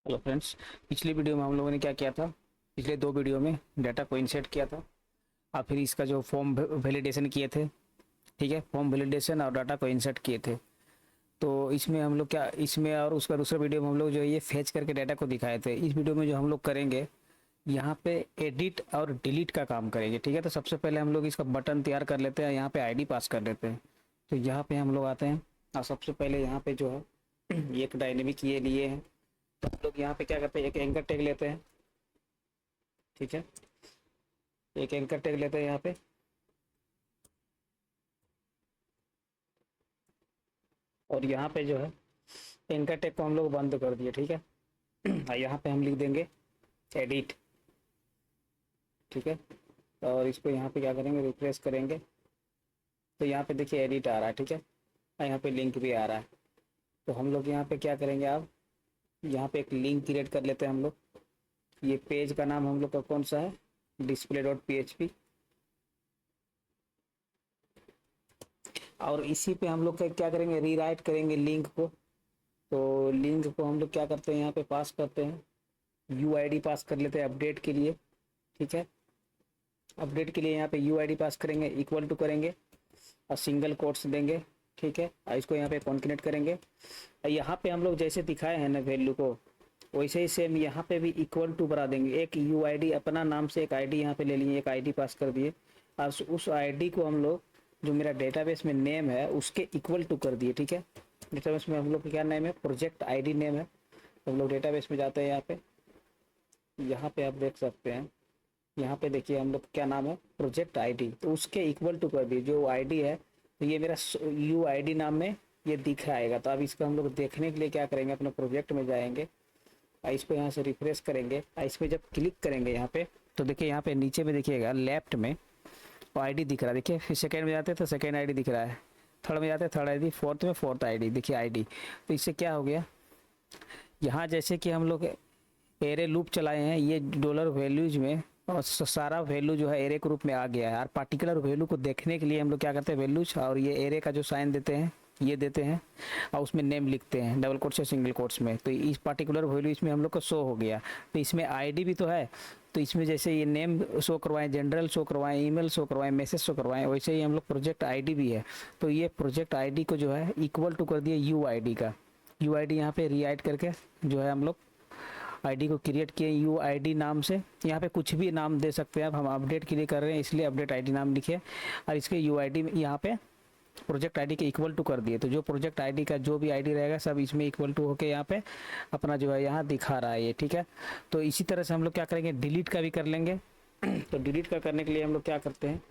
Hello friends. पिछली video में हम लोगों ने क्या किया था? पिछले दो वीडियो में डाटा को इंसर्ट किया था और फिर इसका जो फॉर्म वैलिडेशन किए थे। ठीक है, फॉर्म वैलिडेशन और डाटा को इंसर्ट किए थे। तो इसमें हम लोग क्या, इसमें और उसका दूसरा वीडियो में हम लोग जो है ये फेच करके डाटा को दिखाए थे। इस वीडियो में जो हम लोग करेंगे, यहाँ पे एडिट और डिलीट का काम करेंगे। ठीक है, तो सबसे पहले हम लोग इसका बटन तैयार कर लेते हैं, यहाँ पे आईडी पास कर लेते हैं। तो यहाँ पे हम लोग आते हैं और सबसे पहले यहाँ पे जो है एक डायनेमिक ये लिए हैं। तो हम लोग यहाँ पे क्या करते हैं, एक एंकर टैग लेते हैं। ठीक है, एक एंकर टैग लेते हैं यहाँ पे। और यहाँ पे जो है एंकर टैग को हम लोग बंद कर दिए। ठीक है, और यहाँ पे हम लिख देंगे एडिट। ठीक है, और इसको यहाँ पे क्या करेंगे, रिफ्रेश करेंगे तो यहाँ पे देखिए एडिट आ रहा है। ठीक है, और यहाँ पे लिंक भी आ रहा है। तो हम लोग यहाँ पे क्या करेंगे, अब यहाँ पे एक लिंक क्रिएट कर लेते हैं हम लोग। ये पेज का नाम हम लोग का कौन सा है, display.php। और इसी पे हम लोग क्या करेंगे, रीराइट करेंगे लिंक को। तो लिंक को हम लोग क्या करते हैं, यहाँ पे पास करते हैं, यूआईडी पास कर लेते हैं अपडेट के लिए। ठीक है, अपडेट के लिए यहाँ पे यूआईडी पास करेंगे, इक्वल टू करेंगे और सिंगल कोट्स देंगे। ठीक है, और इसको यहाँ पे कॉन्केनेट करेंगे। और यहाँ पे हम लोग जैसे दिखाए हैं ना वैल्यू को, वैसे ही सेम यहाँ पे भी इक्वल टू बना देंगे। एक यूआईडी अपना नाम से एक आईडी यहाँ पे ले लिए, एक आईडी पास कर दिए और उस आईडी को हम लोग जो मेरा डेटाबेस में नेम है उसके इक्वल टू कर दिए। ठीक है, डेटाबेस में हम लोग क्या नेम है, प्रोजेक्ट आईडी नेम है। तो हम लोग डेटाबेस में जाते हैं, यहाँ पे आप देख सकते हैं, यहाँ पे देखिए हम लोग क्या नाम है, प्रोजेक्ट आईडी। तो उसके इक्वल टू कर दिए जो आईडी है। तो ये मेरा यू आईडी नाम में ये दिख आएगा। तो अब इसको हम लोग देखने के लिए क्या करेंगे, अपने प्रोजेक्ट में जाएंगे और इसको यहाँ से रिफ्रेश करेंगे और इस पर जब क्लिक करेंगे यहाँ पे, तो देखिए यहाँ पे नीचे में देखिएगा लेफ्ट में आईडी दिख रहा है। देखिए फिर सेकंड में जाते हैं तो सेकंड आईडी दिख रहा है, थर्ड में जाते हैं थर्ड आईडी, फोर्थ में फोर्थ आईडी। देखिए आईडी, तो इससे क्या हो गया, यहाँ जैसे कि हम लोग एरे लूप चलाए हैं, ये डॉलर वैल्यूज में और सारा वैल्यू जो है एरे के रूप में आ गया है। और पार्टिकुलर वैल्यू को देखने के लिए हम लोग क्या करते हैं, वैल्यूज और ये एरे का जो साइन देते हैं ये देते हैं और उसमें नेम लिखते हैं डबल कोट्स या सिंगल कोट्स में। तो इस पार्टिकुलर वैल्यू इसमें हम लोग को शो हो गया। तो इसमें आईडी भी तो है, तो इसमें जैसे ये नेम शो करवाएं, जनरल शो करवाएं, ईमेल शो करवाएं, मैसेज शो करवाएं, वैसे ही हम लोग प्रोजेक्ट आईडी भी है। तो ये प्रोजेक्ट आईडी को जो है इक्वल टू कर दिया यू आईडी का। यू आईडी यहाँ पे रीएड करके जो है हम लोग आईडी को क्रिएट किए यू आईडी नाम से। यहाँ पे कुछ भी नाम दे सकते हैं, अब हम अपडेट के लिए कर रहे हैं इसलिए अपडेट आईडी नाम लिखे और इसके यू आईडी यहाँ पे प्रोजेक्ट आईडी के इक्वल टू कर दिए। तो जो प्रोजेक्ट आईडी का जो भी आईडी रहेगा सब इसमें इक्वल टू होके यहाँ पे अपना जो है यहाँ दिखा रहा है ये। ठीक है, तो इसी तरह से हम लोग क्या करेंगे, डिलीट का भी कर लेंगे। तो डिलीट का करने के लिए हम लोग क्या करते हैं,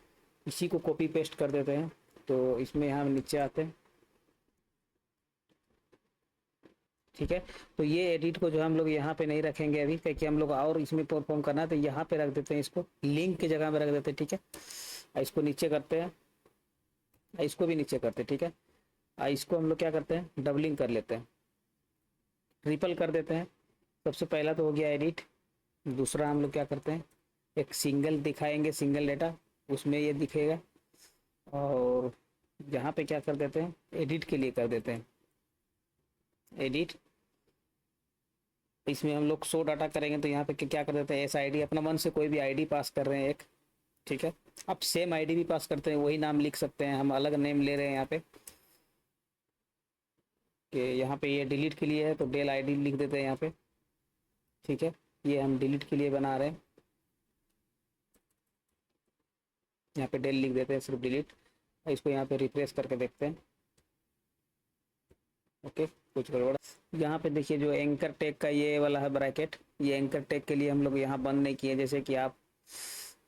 इसी को कॉपी पेस्ट कर देते हैं। तो इसमें यहाँ नीचे आते हैं। ठीक है, तो ये एडिट को जो हम लोग यहाँ पे नहीं रखेंगे अभी, क्योंकि हम लोग और इसमें परफॉर्म करना है, तो यहाँ पे रख देते हैं, इसको लिंक की जगह में रख देते हैं। ठीक है, इसको नीचे करते हैं, इसको भी नीचे करते हैं। ठीक है, इसको हम लोग क्या करते हैं, डबलिंग कर लेते हैं, ट्रिपल कर देते हैं। सबसे पहला तो हो गया एडिट। दूसरा हम लोग क्या करते हैं, एक सिंगल दिखाएंगे, सिंगल डेटा उसमें ये दिखेगा। और यहाँ पे क्या कर देते हैं, एडिट के लिए कर देते हैं एडिट। इसमें हम लोग शो डाटा करेंगे तो यहाँ पे क्या कर देते हैं, एस आईडी अपना मन से कोई भी आईडी पास कर रहे हैं एक। ठीक है, अब सेम आईडी भी पास करते हैं, वही नाम लिख सकते हैं, हम अलग नेम ले रहे हैं यहाँ पे कि यहाँ पे ये डिलीट के लिए है तो डेल आईडी लिख देते हैं यहाँ पे। ठीक है, ये हम डिलीट के लिए बना रहे हैं, यहाँ पे डेल लिख देते हैं, सिर्फ डिलीट। इसको यहाँ पे रिफ्रेश करके देखते हैं। ओके, कुछ गड़बड़ यहाँ पे देखिए, जो एंकर टैग का ये वाला है ब्रैकेट, ये एंकर टैग के लिए हम लोग यहाँ बंद नहीं किए। जैसे कि आप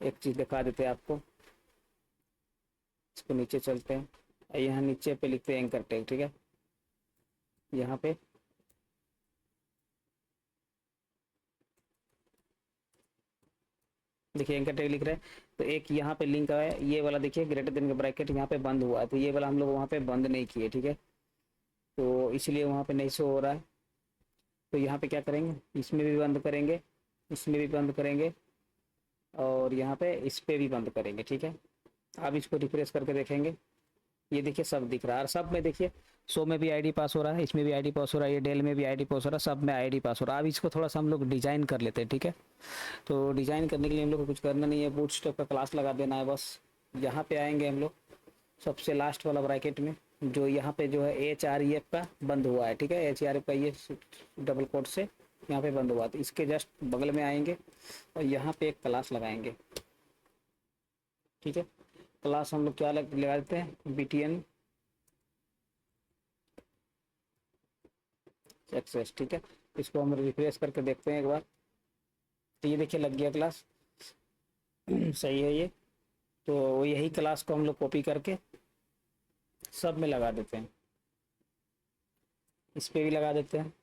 एक चीज दिखा देते हैं आपको, इसको नीचे चलते हैं, यहाँ नीचे पे लिखते हैं एंकर टैग। ठीक है, यहाँ पे देखिए एंकर टैग लिख रहे हैं। तो एक यहाँ पे लिंक है, ये वाला देखिए ग्रेटर देन का ब्रैकेट यहाँ पे बंद हुआ है, तो ये वाला हम लोग वहाँ पे बंद नहीं किए। ठीक है, तो इसलिए वहाँ पे नहीं शो हो रहा है। तो यहाँ पे क्या करेंगे, इसमें भी बंद करेंगे, इसमें भी बंद करेंगे और यहाँ पे इस पे भी बंद करेंगे। ठीक है, अब इसको रिफ्रेश करके देखेंगे, ये देखिए सब दिख रहा है, और सब में देखिए शो में भी आईडी पास हो रहा है, इसमें भी आईडी पास हो रहा है, ये डेल में भी आईडी पास हो रहा है, सब में आईडी पास हो रहा है। अब इसको थोड़ा सा हम लोग डिजाइन कर लेते हैं, ठीक है। तो डिजाइन करने के लिए हम लोग को कुछ करना नहीं है, बूटस्ट्रैप का क्लास लगा देना है बस। यहाँ पे आएंगे हम लोग सबसे लास्ट वाला ब्रैकेट में, जो यहाँ पे जो है HREF का बंद हुआ है, ठीक है। HREF का ये डबल कोट से यहाँ पे बंद हुआ, तो इसके जस्ट बगल में आएंगे और यहाँ पे एक क्लास लगाएंगे, ठीक है। क्लास हम लोग क्या लगा देते हैं, BTN एक्सेस, ठीक है। इसको हम रिफ्रेश करके देखते हैं एक बार, तो ये देखिए लग गया क्लास। सही है ये। तो यही क्लास को हम लोग कॉपी करके सब में लगा देते हैं, इस पे भी लगा देते हैं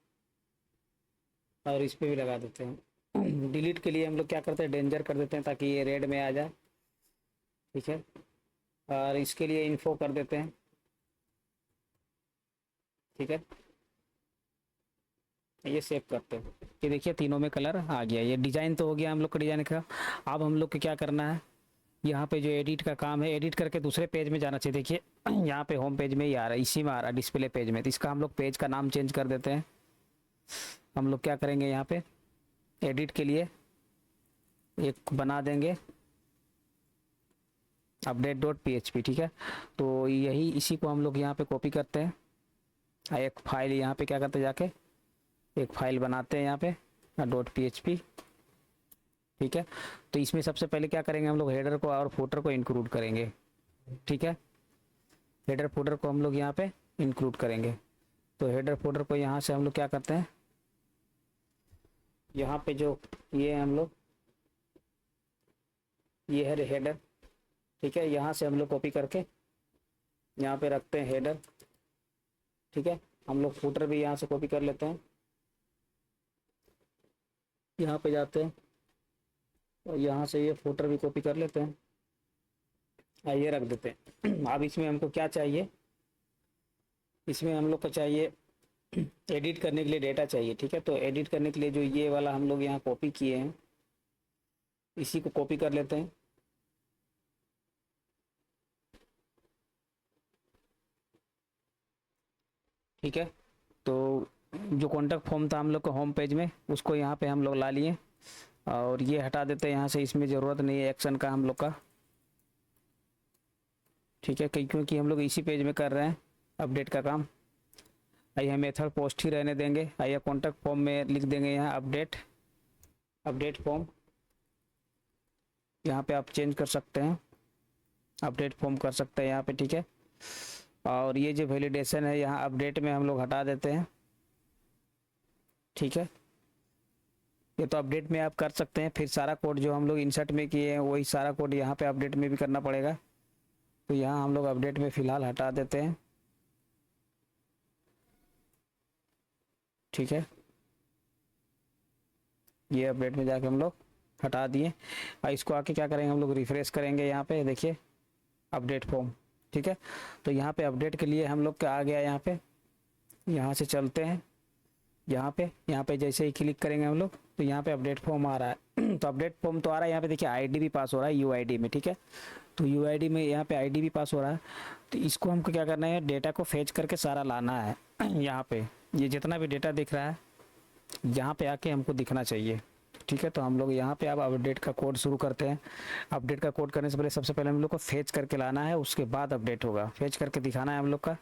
और इस पे भी लगा देते हैं। डिलीट के लिए हम लोग क्या करते हैं, डेंजर कर देते हैं ताकि ये रेड में आ जाए, ठीक है। और इसके लिए इन्फो कर देते हैं, ठीक है। ये सेव करते हैं। ये देखिए तीनों में कलर आ गया। ये डिज़ाइन तो हो गया हम लोग का डिज़ाइन का। अब हम लोग को क्या करना है, यहाँ पे जो एडिट का काम है, एडिट करके दूसरे पेज में जाना चाहिए। देखिए यहाँ पे होम पेज में ही आ रहा है, इसी में आ रहा है डिस्प्ले पेज में। तो इसका हम लोग पेज का नाम चेंज कर देते हैं। हम लोग क्या करेंगे, यहाँ पे एडिट के लिए एक बना देंगे update.php, ठीक है। तो यही इसी को हम लोग यहाँ पे कॉपी करते हैं। एक फाइल यहाँ पे क्या करते हैं, जाके एक फाइल बनाते हैं यहाँ पे .php, ठीक है। तो इसमें सबसे पहले क्या करेंगे, हम लोग हेडर को और फुटर को इंक्लूड करेंगे, ठीक है। हेडर फुटर को हम लोग यहाँ पे इंक्लूड करेंगे। तो हेडर फुटर को यहाँ से हम लोग क्या करते हैं, यहाँ पे जो ये हम लोग, ये है हेडर, ठीक है। यहाँ से हम लोग कॉपी करके यहाँ पे रखते हैं हेडर, ठीक है। हम लोग फुटर भी यहाँ से कॉपी कर लेते हैं, यहाँ पे जाते हैं और यहाँ से ये फुटर भी कॉपी कर लेते हैं, ये रख देते हैं। अब इसमें हमको क्या चाहिए, इसमें हम लोग को चाहिए एडिट करने के लिए डेटा चाहिए, ठीक है। तो एडिट करने के लिए जो ये वाला हम लोग यहाँ कॉपी किए हैं, इसी को कॉपी कर लेते हैं, ठीक है। तो जो कॉन्टैक्ट फॉर्म था हम लोग का होम पेज में, उसको यहाँ पे हम लोग ला लिए और ये हटा देते हैं यहाँ से, इसमें ज़रूरत नहीं है एक्शन का हम लोग का, ठीक है। क्योंकि हम लोग इसी पेज में कर रहे हैं अपडेट का काम। आइए मेथड पोस्ट ही रहने देंगे। आइए कॉन्टैक्ट फॉर्म में लिख देंगे यहाँ अपडेट फॉर्म, यहाँ पे आप चेंज कर सकते हैं, अपडेट फॉर्म कर सकते हैं यहाँ पे, ठीक है। और ये जो वैलिडेशन है यहाँ अपडेट में हम लोग हटा देते हैं, ठीक है। ये तो अपडेट में आप कर सकते हैं, फिर सारा कोड जो हम लोग इंसर्ट में किए हैं वही सारा कोड यहाँ पे अपडेट में भी करना पड़ेगा। तो यहाँ हम लोग अपडेट में फ़िलहाल हटा देते हैं, ठीक है। ये अपडेट में जाके हम लोग हटा दिए। और इसको आके क्या करेंगे, हम लोग रिफ्रेश करेंगे, यहाँ पे देखिए अपडेट फॉर्म, ठीक है। तो यहाँ पे अपडेट के लिए हम लोग का आ गया, यहाँ पे यहाँ से चलते हैं, यहाँ पे जैसे ही क्लिक करेंगे हम लोग तो यहाँ पे अपडेट फॉर्म आ रहा है। तो अपडेट फॉर्म तो आ रहा है, यहाँ पे देखिए आईडी भी पास हो रहा है UID में, ठीक है। तो UID में यहाँ पे आईडी भी पास हो रहा है। तो इसको हमको क्या करना है, डेटा को फेच करके सारा लाना है। यहाँ पे ये जितना भी डेटा दिख रहा है यहाँ पे आके हमको दिखना चाहिए, ठीक है। तो हम लोग यहाँ पे अब अपडेट का कोड शुरू करते हैं। अपडेट का कोड करने से पहले सबसे पहले हम लोग को फेच करके लाना है, उसके बाद अपडेट होगा। फेच करके दिखाना है हम लोग का,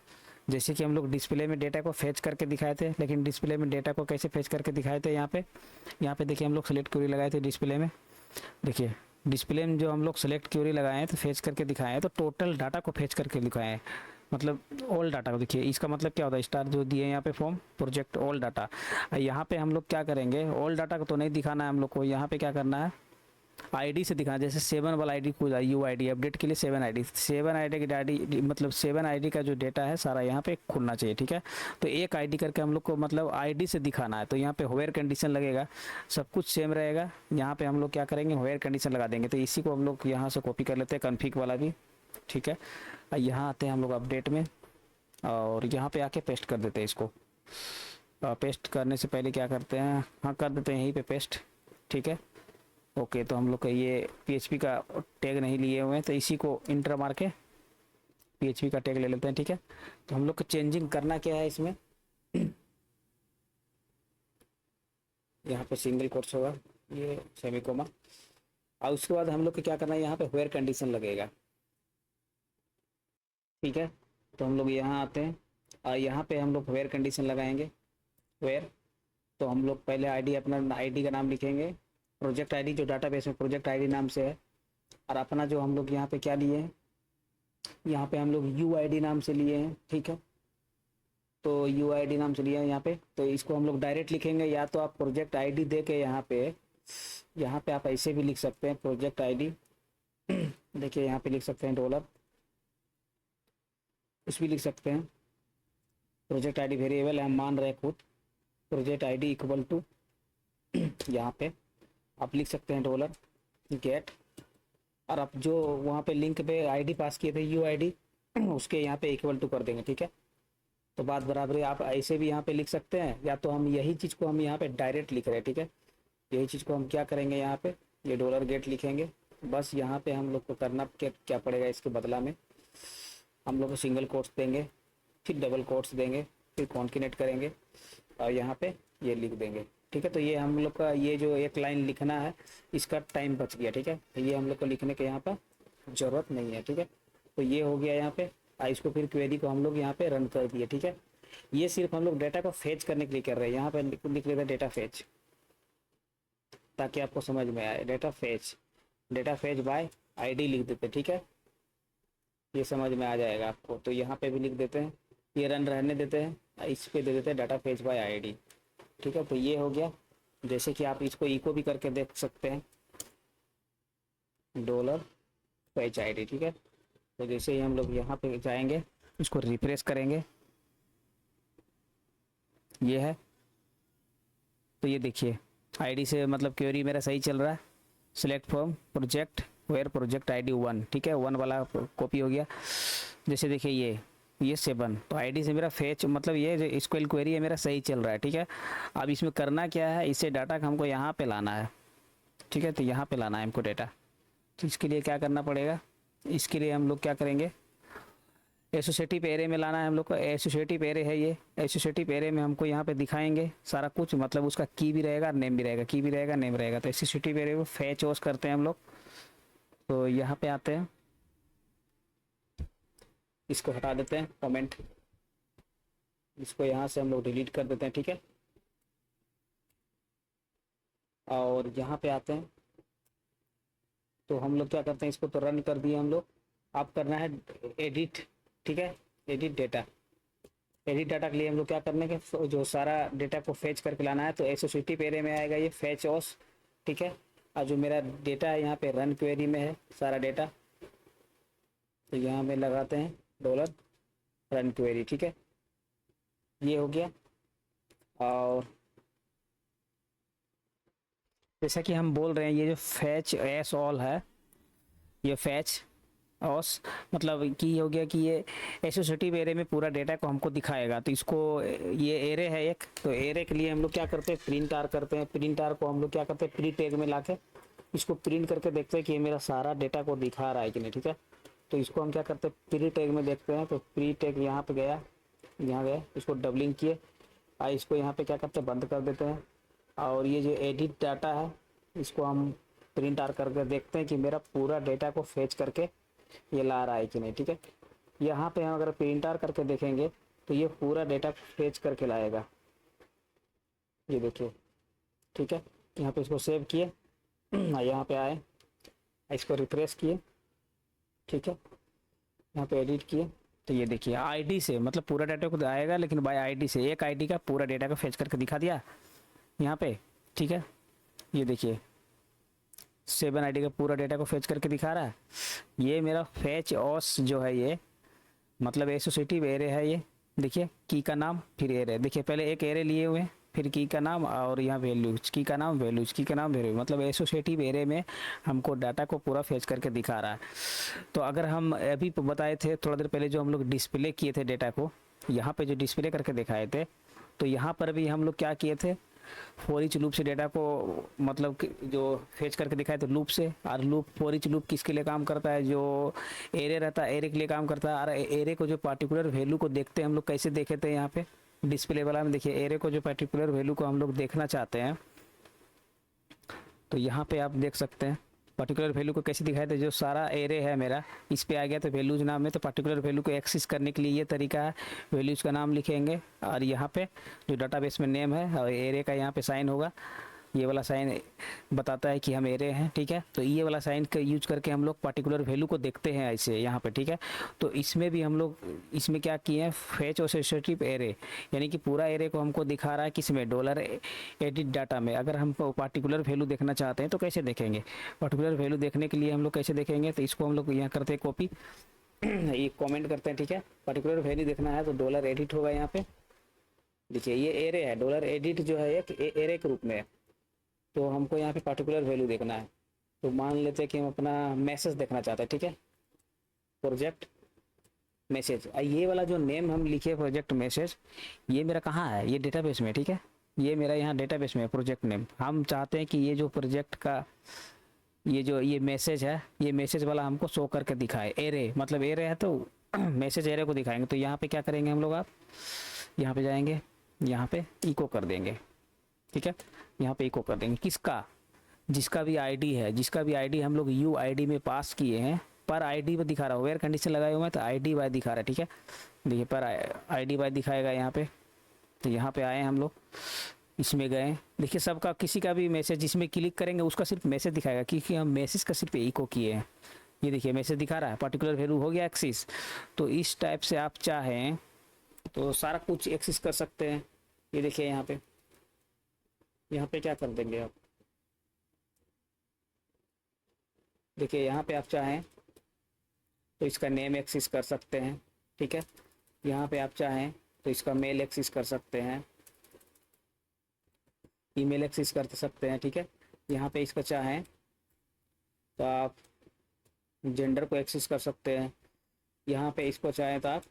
जैसे कि हम लोग डिस्प्ले में डेटा को फेच करके दिखाए थे। लेकिन डिस्प्ले में डेटा को कैसे फेच करके दिखाए थे, यहाँ पे देखिए हम लोग सेलेक्ट क्वेरी लगाए थे डिस्प्ले में। देखिए डिस्प्ले में जो हम लोग सेलेक्ट क्वेरी लगाए हैं तो फेच करके दिखाए हैं, तो टोटल डाटा को फेच करके दिखाए हैं, मतलब ऑल डाटा को। देखिए इसका मतलब क्या होता है, स्टार जो दिए यहाँ पे फॉर्म प्रोजेक्ट ऑल डाटा। यहाँ पे हम लोग क्या करेंगे, ऑल डाटा को तो नहीं दिखाना है हम लोग को, यहाँ पे क्या करना है आईडी से दिखाना। जैसे 7 वाला आईडी को UID अपडेट के लिए 7 आईडी की आईडी, मतलब 7 आईडी का जो डेटा है सारा यहाँ पे खुलना चाहिए, ठीक है। तो एक आईडी करके हम लोग को मतलब आईडी से दिखाना है। तो यहाँ पे व्हेयर कंडीशन लगेगा, सब कुछ सेम रहेगा। यहाँ पे हम लोग क्या करेंगे, व्हेयर कंडीशन लगा देंगे। तो इसी को हम लोग यहाँ से कॉपी कर लेते हैं, कॉन्फिग वाला भी, ठीक है। यहाँ आते हैं हम लोग अपडेट में और यहाँ पे आके पेस्ट कर देते हैं इसको। पेस्ट करने से पहले क्या करते हैं, हाँ कर देते हैं यहीं पे पेस्ट, ठीक है। ओके, तो हम लोग का ये PHP का टैग नहीं लिए हुए हैं, तो इसी को इंटर मार के PHP का टैग ले लेते हैं, ठीक है। तो हम लोग को चेंजिंग करना क्या है इसमें, यहाँ पे सिंगल कोट्स होगा, ये सेमी कोमा, और उसके बाद हम लोग को क्या करना है, यहाँ पे वेयर कंडीशन लगेगा, ठीक है। तो हम लोग यहाँ आते हैं और यहाँ पे हम लोग वेयर कंडीशन लगाएंगे, वेयर। तो हम लोग पहले आईडी, अपना आईडी का नाम लिखेंगे, प्रोजेक्ट आईडी जो डाटाबेस में प्रोजेक्ट आईडी नाम से है, और अपना जो हम लोग यहाँ पे क्या लिए हैं, यहाँ पे हम लोग UID नाम से लिए हैं, ठीक है। तो UID नाम से लिया है यहाँ पे, तो इसको हम लोग डायरेक्ट लिखेंगे, या तो आप प्रोजेक्ट आईडी दे के यहाँ पे आप ऐसे भी लिख सकते हैं प्रोजेक्ट आईडी। देखिए यहाँ पे लिख सकते हैं डॉलर, कुछ भी लिख सकते हैं। प्रोजेक्ट आईडी वेरिएबल है, हम मान रहे हैं खुद, प्रोजेक्ट आईडी इक्वल टू, यहाँ पे आप लिख सकते हैं डॉलर गेट, और आप जो वहाँ पे लिंक पे आईडी पास किए थे UID, उसके यहाँ पे इक्वल टू कर देंगे, ठीक है। तो बात बराबर है, आप ऐसे भी यहाँ पे लिख सकते हैं, या तो हम यही चीज़ को हम यहाँ पे डायरेक्ट लिख रहे हैं, ठीक है। यही चीज़ को हम क्या करेंगे, यहाँ पे ये डॉलर गेट लिखेंगे, बस यहाँ पे हम लोग को करना क्या पड़ेगा, इसके बदला में हम लोग को सिंगल कोट्स देंगे, फिर डबल कोट्स देंगे, फिर कॉन्किनेट करेंगे और यहाँ पे ये लिख देंगे, ठीक है। तो ये हम लोग का ये जो एक लाइन लिखना है, इसका टाइम बच गया, ठीक है। तो ये हम लोग को लिखने के यहाँ पर ज़रूरत नहीं है, ठीक है। तो ये हो गया यहाँ पे, इसको फिर क्वेरी को हम लोग यहाँ पे रन कर दिए, ठीक है। ये सिर्फ हम लोग डेटा को फेच करने के लिए कर रहे हैं, यहाँ पे लिख लेते हैं डेटा फेच, ताकि आपको समझ में आए। डेटा फेच बाय आईडी लिख देते, ठीक है, ये समझ में आ जाएगा आपको। तो यहाँ पे भी लिख देते हैं, ये रन रहने देते हैं, इस पे दे देते हैं डाटा फेच बाय आईडी, ठीक है। तो ये हो गया, जैसे कि आप इसको इको भी करके देख सकते हैं, डॉलर फेच आईडी, ठीक है। तो जैसे ही हम लोग यहाँ पे जाएंगे, इसको रिफ्रेश करेंगे, ये है। तो ये देखिए आईडी से मतलब क्वेरी मेरा सही चल रहा है। Select from project where project ID 1, ठीक है, 1 वाला कॉपी हो गया। जैसे देखिए ये 7, तो आईडी से मेरा फेच मतलब ये जो SQL क्वेरी है मेरा सही चल रहा है, ठीक है। अब इसमें करना क्या है, इसे डाटा हमको यहाँ पे लाना है, ठीक है। तो यहाँ पे लाना है हमको डाटा, तो इसके लिए क्या करना पड़ेगा, इसके लिए हम लोग क्या करेंगे, एसोसिएटिव एरे में लाना है हम लोग को। एसोसिएटिव एरे है ये, एसोसिएटिव एरे में हमको यहाँ पे दिखाएंगे सारा कुछ, मतलब उसका की भी रहेगा, नेम भी रहेगा, की भी रहेगा, नेम रहेगा। तो एसोसिएटिव एरे को फैच ओस करते हैं हम लोग। तो यहाँ पे आते हैं, इसको हटा देते हैं कमेंट, इसको यहाँ से हम लोग डिलीट कर देते हैं, ठीक है। और यहाँ पे आते हैं, तो हम लोग क्या करते हैं, इसको तो रन कर दिए हम लोग। अब करना है एडिट, ठीक है, एडिट डेटा। एडिट डाटा के लिए हम लोग क्या करने के, जो सारा डेटा को फेच करके लाना है, तो एसोसिएटिव एरे में आएगा ये फेच ओस, ठीक है। और जो मेरा डेटा है यहाँ पे रन क्वेरी में है सारा डेटा, तो यहाँ में लगाते हैं डॉलर रन क्वेरी, ठीक है, ये हो गया। और जैसा कि हम बोल रहे हैं, ये जो फैच एस ऑल है, ये फैच ऑस मतलब कि हो गया कि ये एसोसिएटिव एरे में पूरा डेटा को हमको दिखाएगा। तो इसको, ये एरे है एक, तो एरे के लिए हम लोग क्या करते हैं, प्रिंट आर करते हैं। प्रिंट आर को हम लोग क्या करते हैं, प्री टैग में लाके इसको प्रिंट करके देखते हैं कि ये मेरा सारा डेटा को दिखा रहा है कि नहीं, ठीक है। तो इसको हम क्या करते हैं, प्री टैग में देखते हैं। तो प्री टैग यहाँ पे गया, यहाँ गया, इसको डबलिंग किए और इसको यहाँ पे क्या करते हैं, बंद कर देते हैं। और ये जो एडिट डाटा है, इसको हम प्रिंट आर करके देखते हैं कि मेरा पूरा डेटा को फेच करके ये ला रहा है कि नहीं, ठीक है। यहाँ पे हम अगर प्रिंट आर करके देखेंगे तो ये पूरा डेटा फेच करके लाएगा, ये देखिए, ठीक है। यहाँ पे इसको सेव किए, यहाँ पे आए, इसको रिफ्रेश किए, ठीक है, यहाँ पे एडिट किए, तो ये देखिए आईडी से मतलब पूरा डाटा को आएगा, लेकिन बाय आईडी से, एक आईडी का पूरा डेटा को फेच करके दिखा दिया यहाँ पे, ठीक है। ये देखिए 7 आईडी का पूरा डेटा को फेच करके दिखा रहा है। ये मेरा फेच ऑस जो है, ये मतलब एसोसिएटिव एरे है। ये देखिए की का नाम फिर एरे, देखिए पहले एक एरे लिए हुए, फिर की का नाम और यहाँ वैल्यूज, की का नाम वैल्यूज, की का नाम वैल्यू, मतलब एसोसिएटिव एरे में हमको डाटा को पूरा फेच करके दिखा रहा है। तो अगर हम अभी बताए थे थोड़ा देर पहले, जो हम लोग डिस्प्ले किए थे डेटा को, यहाँ पे जो डिस्प्ले करके दिखाए थे, तो यहाँ पर भी हम लोग क्या किए थे, फॉर ईच लूप से डेटा को मतलब कि जो फेच करके दिखाए तो लूप से, और लूप फॉर ईच लूप किसके लिए काम करता है, जो एरे रहता है एरे के लिए काम करता है। और एरे को जो पार्टिकुलर वैल्यू को देखते हैं हम लोग, कैसे देखे थे यहाँ पे डिस्प्ले वाला में, देखिए एरे को जो पर्टिकुलर वैल्यू को हम लोग देखना चाहते हैं तो यहाँ पे आप देख सकते हैं पर्टिकुलर वैल्यू को कैसे दिखाए थे। जो सारा एरे है मेरा इस पे आ गया तो वैल्यूज नाम है, तो पर्टिकुलर वैल्यू को एक्सेस करने के लिए ये तरीका है, वैल्यूज का नाम लिखेंगे और यहाँ पे जो डाटाबेस में नेम है और एरे का यहाँ पे साइन होगा, ये वाला साइन बताता है कि हम एरे हैं, ठीक है। तो ये वाला साइन का यूज करके हम लोग पर्टिकुलर वैल्यू को देखते हैं ऐसे यहाँ पे, ठीक है। तो इसमें भी हम लोग इसमें क्या किए हैं, फेच एसोसिएटिव एरे, यानी कि पूरा एरे को हमको दिखा रहा है किसमें, डॉलर एडिट डाटा में। अगर हम पर्टिकुलर वैल्यू देखना चाहते हैं तो कैसे देखेंगे, पर्टिकुलर वैल्यू देखने के लिए हम लोग कैसे देखेंगे, तो इसको हम लोग यहाँ करते हैं कॉपी, ये कॉमेंट करते हैं, ठीक है। पर्टिकुलर वैल्यू देखना है तो डॉलर एडिट होगा यहाँ पे, देखिए ये एरे है, डॉलर एडिट जो है एक एरे के रूप में है। तो हमको यहाँ पे पर्टिकुलर वैल्यू देखना है, तो मान लेते हैं कि हम अपना मैसेज देखना चाहते हैं, ठीक है। प्रोजेक्ट मैसेज, ये वाला जो नेम हम लिखे प्रोजेक्ट मैसेज, ये मेरा कहाँ है, ये डेटाबेस में, ठीक है। ये मेरा यहाँ डेटाबेस में प्रोजेक्ट नेम। हम चाहते हैं कि ये जो प्रोजेक्ट का ये मैसेज है, ये मैसेज वाला हमको शो करके दिखाए, एरे मतलब एरे है तो मैसेज एरे को दिखाएंगे। तो यहाँ पे क्या करेंगे हम लोग, आप यहाँ पे जाएंगे, यहाँ पे इको कर देंगे, ठीक है। यहाँ पे इको कर देंगे किसका, जिसका भी आईडी है, जिसका भी आईडी हम लोग यू आईडी में पास किए हैं, पर आईडी में दिखा रहा है, वेयर कंडीशन लगाए हुए हैं तो आईडी वाई दिखा रहा है, ठीक है। देखिए पर आईडी वाई दिखाएगा यहाँ पे। तो यहाँ पे आए हम लोग, इसमें गए, देखिए सबका किसी का भी मैसेज जिसमें क्लिक करेंगे उसका सिर्फ मैसेज दिखाएगा, क्योंकि हम मैसेज का सिर्फ इको किए हैं। ये देखिए मैसेज दिखा रहा है, पर्टिकुलर वैल्यू हो गया एक्सिस। तो इस टाइप से आप चाहें तो सारा कुछ एक्सेस कर सकते हैं। ये देखिए यहाँ पे क्या कर देंगे आप, देखिए यहाँ पे आप चाहें तो इसका नेम एक्सेस कर सकते हैं, ठीक है। यहाँ पे आप चाहें तो इसका मेल एक्सेस कर सकते हैं, ईमेल एक्सेस कर सकते हैं, ठीक है। यहाँ पे इसका चाहें तो आप जेंडर को एक्सेस कर सकते हैं। यहाँ पे इसको चाहें तो आप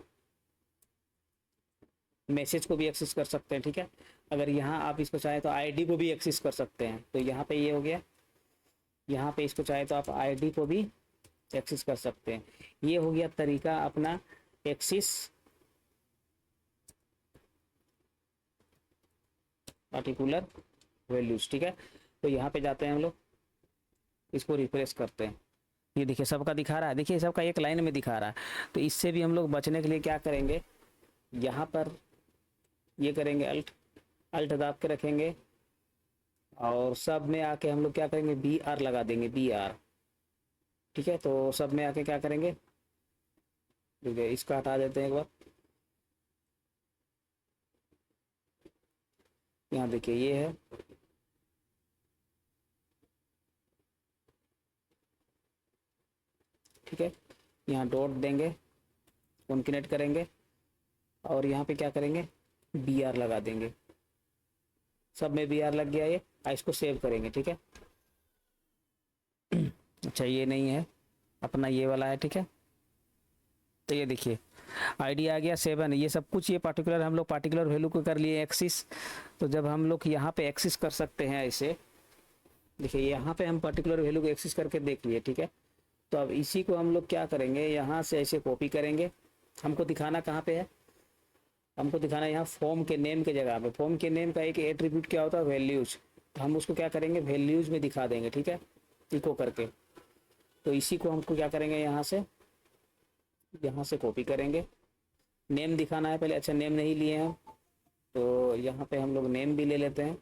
मैसेज को भी एक्सेस कर सकते हैं, ठीक है। अगर यहाँ आप इसको चाहें तो आईडी को भी एक्सेस कर सकते हैं। तो यहाँ पे ये हो गया, यहाँ पे इसको चाहे तो आप आईडी को भी एक्सेस कर सकते हैं। ये हो गया तरीका अपना एक्सेस पर्टिकुलर वैल्यूज, ठीक है। तो यहाँ पे जाते हैं हम लोग, इसको रिफ्रेश करते हैं, ये देखिए सबका दिखा रहा है, देखिए सबका एक लाइन में दिखा रहा है। तो इससे भी हम लोग बचने के लिए क्या करेंगे, यहाँ पर ये करेंगे अल्ट दाब के रखेंगे और सब में आके हम लोग क्या करेंगे, बी आर लगा देंगे, बी आर, ठीक है। तो सब में आके क्या करेंगे, ठीक है, इसका हटा देते हैं एक बार। यहाँ देखिए ये है, ठीक है। यहाँ डॉट देंगे, कॉन्केनेट करेंगे और यहाँ पे क्या करेंगे, बी आर लगा देंगे। सब में बी आर लग गया ये, इसको सेव करेंगे, ठीक है। अच्छा ये नहीं है, अपना ये वाला है, ठीक है। तो ये देखिए आईडी आ गया 7, ये सब कुछ ये पार्टिकुलर हम लोग पार्टिकुलर वैल्यू को कर लिए एक्सिस। तो जब हम लोग यहाँ पे एक्सिस कर सकते हैं ऐसे, देखिए यहाँ पे हम पर्टिकुलर वैल्यू को एक्सिस करके देख लिए, ठीक है। तो अब इसी को हम लोग क्या करेंगे, यहाँ से ऐसे कॉपी करेंगे। हमको दिखाना कहाँ पे है, हमको दिखाना है यहाँ फॉर्म के नेम के जगह पे। फॉर्म के नेम का एक एट्रीब्यूट क्या होता है, वैल्यूज। तो हम उसको क्या करेंगे, वैल्यूज में दिखा देंगे, ठीक है, इको करके। तो इसी को हमको क्या करेंगे, यहाँ से कॉपी करेंगे। नेम दिखाना है पहले, अच्छा नेम नहीं लिए हम, तो यहाँ पे हम लोग नेम भी ले लेते हैं।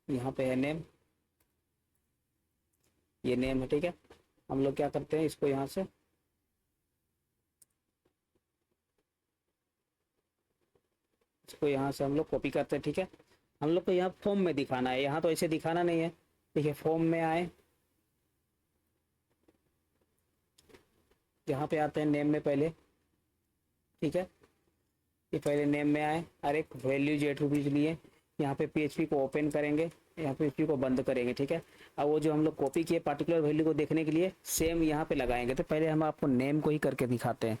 यहाँ पे है नेम, ये नेम है, ठीक है। हम लोग क्या करते हैं, इसको यहाँ से हम लोग कॉपी करते हैं, ठीक है। हम लोग को यहाँ फॉर्म में दिखाना है, यहाँ तो ऐसे दिखाना नहीं है। देखिए फॉर्म में आए, यहाँ पे आते हैं नेम में पहले, ठीक है। ये पहले नेम में आए और एक वैल्यूज एट्रीब्यूट लिए, यहाँ पे PHP को ओपन करेंगे, यहाँ पे PHP को बंद करेंगे, ठीक है। अब वो जो हम लोग कॉपी किए पार्टिकुलर वैल्यू को देखने के लिए सेम यहाँ पे लगाएंगे। तो पहले हम आपको नेम को ही करके दिखाते हैं।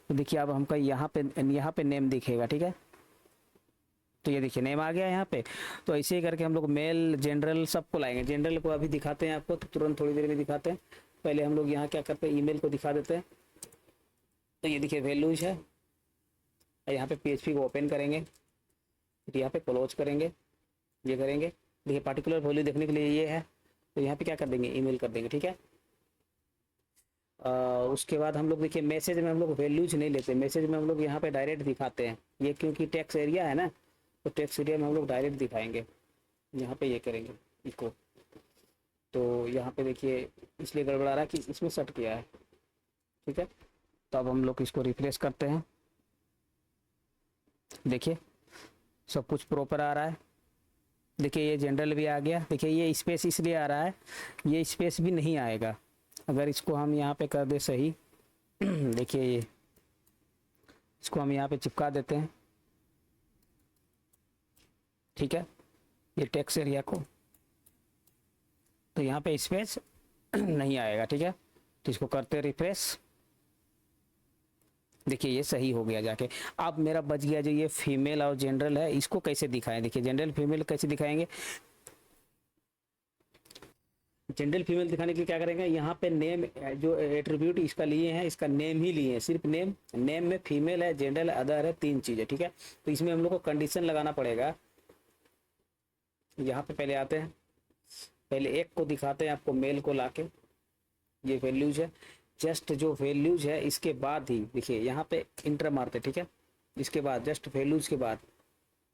तो देखिए अब हमका यहाँ पे नेम दिखेगा, ठीक है। तो ये देखिए नेम आ गया यहाँ पे। तो ऐसे ही करके हम लोग मेल जनरल सबको लाएंगे। जनरल को अभी दिखाते हैं आपको, तो तुरंत थोड़ी देर में दिखाते हैं। पहले हम लोग यहाँ क्या करते हैं, ईमेल को दिखा देते हैं। तो ये देखिए वैल्यूज है, यहाँ पे PHP को ओपन करेंगे, फिर यहाँ पे क्लोज करेंगे, ये करेंगे। देखिए पार्टिकुलर वैल्यू देखने के लिए ये है, तो यहाँ पे क्या कर देंगे, ईमेल कर देंगे, ठीक है। उसके बाद हम लोग देखिए मैसेज में हम लोग वैल्यूज नहीं लेते, मैसेज में हम लोग यहाँ पे डायरेक्ट दिखाते हैं। ये क्योंकि टेक्स्ट एरिया है ना, तो टेक्स्ट एरिया में हम लोग डायरेक्ट दिखाएंगे। यहाँ पे ये करेंगे इको। तो यहाँ पे देखिए इसलिए गड़बड़ा रहा है कि इसमें सेट किया है, ठीक है। तो अब हम लोग इसको रिफ्रेश करते हैं, देखिए सब कुछ प्रॉपर आ रहा है। देखिए ये जनरल भी आ गया। देखिए ये स्पेस इसलिए आ रहा है, ये स्पेस भी नहीं आएगा अगर इसको हम यहाँ पे कर दे सही। देखिए ये इसको हम यहाँ पे चिपका देते हैं, ठीक है, ये टेक्स्ट एरिया को। तो यहाँ पे स्पेस नहीं आएगा, ठीक है। तो इसको करते रिफ्रेश, देखिए ये सही हो गया जाके। अब मेरा बच गया जो ये फीमेल और जनरल है, इसको कैसे दिखाएं। देखिए जनरल फीमेल कैसे दिखाएंगे। जनरल फीमेल दिखाने के लिए क्या करेंगे, यहाँ पे नेम जो एट्रीब्यूट इसका लिए हैं, इसका नेम ही लिए हैं, सिर्फ नेम। नेम में फीमेल है, जनरल, अदर है, 3 चीजें, ठीक है। तो इसमें हम लोग को कंडीशन लगाना पड़ेगा। यहाँ पे पहले आते हैं, पहले एक को दिखाते हैं आपको, मेल को लाके, ये वैल्यूज है। जस्ट जो वैल्यूज है इसके बाद ही देखिए यहाँ पे इंटर मारते, ठीक है। इसके बाद जस्ट वैल्यूज के बाद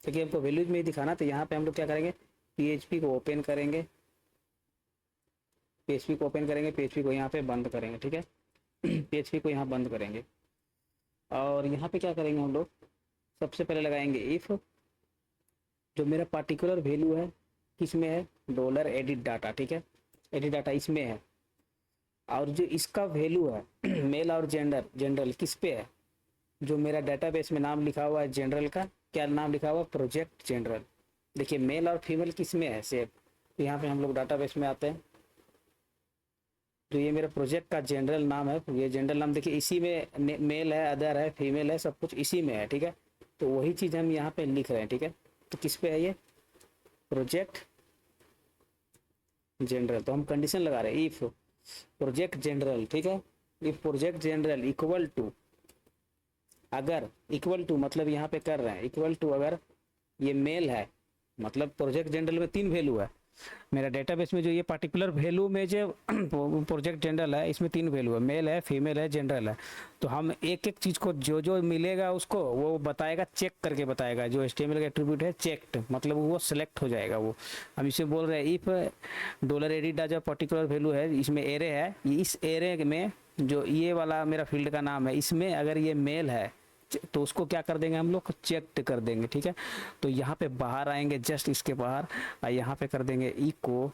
देखिए हमको वैल्यूज में ही दिखाना। तो यहाँ पे हम लोग क्या करेंगे, PHP को ओपन करेंगे, PHP को ओपन करेंगे, PHP को यहाँ पे बंद करेंगे, ठीक है। PHP को यहाँ बंद करेंगे और यहाँ पे क्या करेंगे हम लोग, सबसे पहले लगाएंगे इफ जो मेरा पार्टिकुलर वैल्यू है किस में है, $edit डाटा, ठीक है। एडिट डाटा इसमें है। और जो इसका वैल्यू है मेल और जनरल किस पे है, जो मेरा डेटाबेस में नाम लिखा हुआ है जनरल का, क्या नाम लिखा हुआ है, प्रोजेक्ट जनरल। देखिए मेल और फीमेल किस में है सेव। तो यहाँ पे हम लोग डाटाबेस में आते हैं, तो ये मेरा प्रोजेक्ट का जनरल नाम है। ये जनरल नाम देखिए इसी में मेल है, अदर है, फीमेल है, सब कुछ इसी में है, ठीक है। तो वही चीज़ हम यहाँ पे लिख रहे हैं, ठीक है। तो किस पे है ये, प्रोजेक्ट जनरल। तो हम कंडीशन लगा रहे हैं इफ प्रोजेक्ट जनरल, ठीक है। If project general equal to, अगर इक्वल टू मतलब यहाँ पे कर रहे हैं इक्वल टू, अगर ये मेल है मतलब प्रोजेक्ट जनरल में 3 वैल्यू है। मेरा डेटाबेस में जो ये पर्टिकुलर वैल्यू में जो प्रोजेक्ट जनरल है, इसमें 3 वैल्यू है, मेल है, फीमेल है, जनरल है। तो हम एक एक चीज़ को जो जो मिलेगा उसको वो बताएगा, चेक करके बताएगा। जो HTML का एट्रीब्यूट है चेक्ड, मतलब वो सिलेक्ट हो जाएगा। वो हम इसे बोल रहे हैं इफ $edit जो पर्टिकुलर वैल्यू है, इसमें एरे है, इस एरे में जो ये वाला मेरा फील्ड का नाम है, इसमें अगर ये मेल है तो उसको क्या कर देंगे हम लोग, चेक्ड कर देंगे, ठीक है। तो यहाँ पे बाहर आएंगे, जस्ट इसके बाहर यहाँ पे कर देंगे इको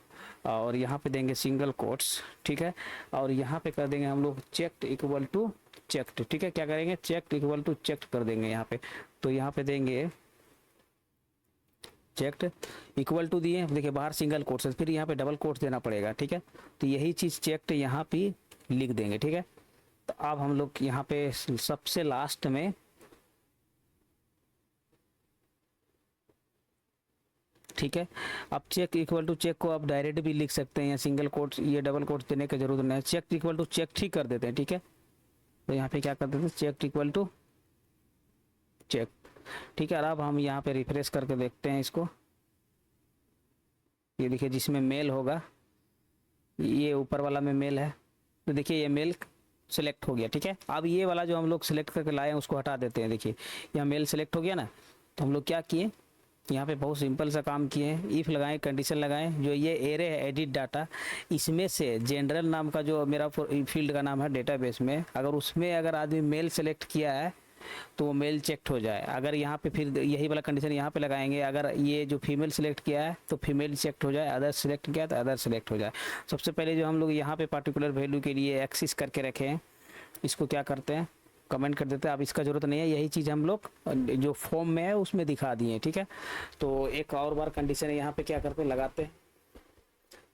और यहाँ पे देंगे सिंगल कोट्स, ठीक है। और यहाँ पे कर देंगे हम लोग चेक्ड इक्वल टू चेक्ड, ठीक है। क्या करेंगे, चेक्ड इक्वल टू चेक्ड कर देंगे यहाँ पे। तो यहाँ पे देंगे चेक्ड इक्वल टू दिए, देखिए बाहर सिंगल कोट्स है, फिर यहाँ पे डबल कोट्स देना पड़ेगा, ठीक है। तो यही चीज़ चेक्ड यहाँ पे लिख देंगे, ठीक है। तो अब हम लोग यहाँ पे सबसे लास्ट में ठीक है, अब चेक इक्वल टू चेक को आप डायरेक्ट भी लिख सकते हैं, या सिंगल कोट्स, ये डबल कोट्स देने की जरूरत नहीं है। चेक इक्वल टू चेक ठीक कर देते हैं, ठीक है। तो यहाँ पे क्या कर देते हैं, चेक इक्वल टू चेक, ठीक है। और अब हम यहाँ पे रिफ्रेश करके देखते हैं इसको, ये देखिए जिसमें मेल होगा, ये ऊपर वाला में मेल है, तो देखिए ये मेल सेलेक्ट हो गया, ठीक है। अब ये वाला जो हम लोग सेलेक्ट करके लाए हैं उसको हटा देते हैं। देखिए यहाँ मेल सेलेक्ट हो गया ना, तो हम लोग क्या किए, यहाँ पे बहुत सिंपल सा काम किए हैं, इफ़ लगाएं, कंडीशन लगाएं। जो ये एरे है एडिट डाटा, इसमें से जनरल नाम का जो मेरा फील्ड का नाम है डेटाबेस में, अगर उसमें अगर आदमी मेल सेलेक्ट किया है तो वो मेल चेक्ड हो जाए। अगर यहाँ पे फिर यही वाला कंडीशन यहाँ पे लगाएंगे, अगर ये जो फीमेल सेलेक्ट किया है तो फीमेल चेक्ड हो जाए, अदर सेलेक्ट किया तो अदर सेलेक्ट हो जाए। सबसे पहले जो हम लोग यहाँ पे पार्टिकुलर वैल्यू के लिए एक्सेस करके रखे हैं, इसको क्या करते हैं, कमेंट कर देते हैं। अब इसका ज़रूरत नहीं है, यही चीज़ हम लोग जो फॉर्म में है उसमें दिखा दिए, ठीक है। तो एक और बार कंडीशन है यहाँ पे क्या करते हैं, लगाते हैं।